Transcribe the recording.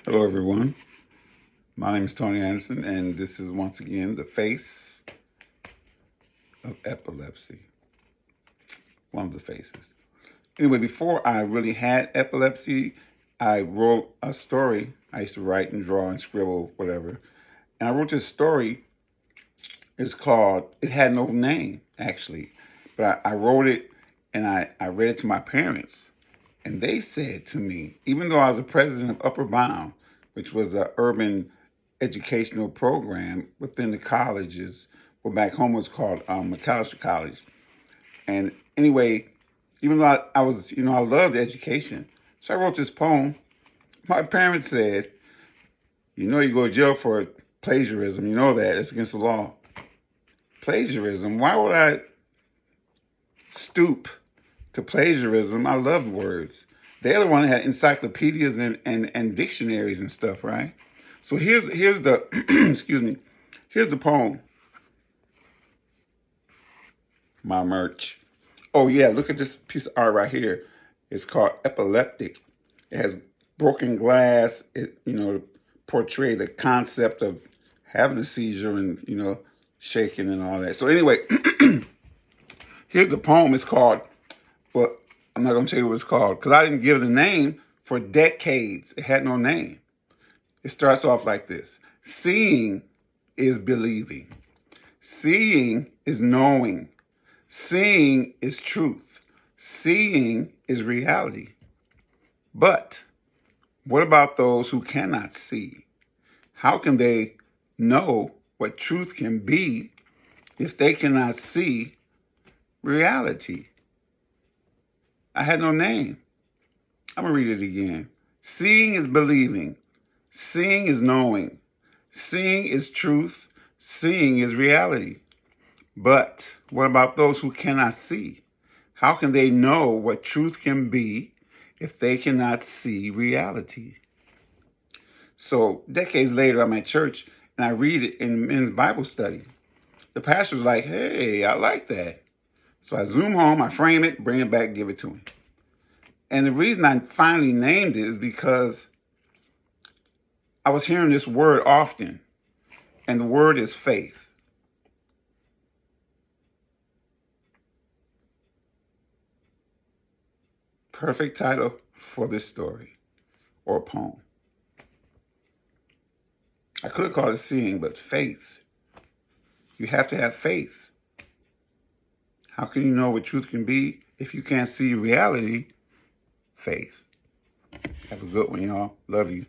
Hello, everyone. My name is Tony Anderson, and this is once again the face of epilepsy. One of the faces. Anyway, before I really had epilepsy, I wrote a story. I used to write and draw and scribble, whatever. And I wrote this story. It had no name, actually. But I wrote it and I read it to my parents. And they said to me, even though I was the president of Upper Bound, which was an urban educational program within the colleges, well, back home it was called McAllister College. And anyway, even though I was, I loved education. So I wrote this poem. My parents said, you go to jail for plagiarism. You know that. It's against the law. Plagiarism? Why would I stoop to plagiarism? I loved words. The other one had encyclopedias and dictionaries and stuff, right? So here's the excuse me. Here's the poem. My merch. Oh yeah, look at this piece of art right here. It's called Epileptic. It has broken glass. It portray the concept of having a seizure and shaking and all that. So anyway, here's the poem. It's called. Well, I'm not gonna tell you what it's called because I didn't give it a name for decades. It had no name. It starts off like this. Seeing is believing. Seeing is knowing. Seeing is truth. Seeing is reality. But what about those who cannot see? How can they know what truth can be if they cannot see reality? I had no name. I'm going to read it again. Seeing is believing. Seeing is knowing. Seeing is truth. Seeing is reality. But what about those who cannot see? How can they know what truth can be if they cannot see reality? So decades later, I'm at church and I read it in men's Bible study. The pastor's like, hey, I like that. So I zoom home, I frame it, bring it back, give it to him. And the reason I finally named it is because I was hearing this word often, and the word is faith. Perfect title for this story or poem. I could have called it seeing, but faith. You have to have faith. How can you know what truth can be if you can't see reality? Faith. Have a good one, y'all. Love you.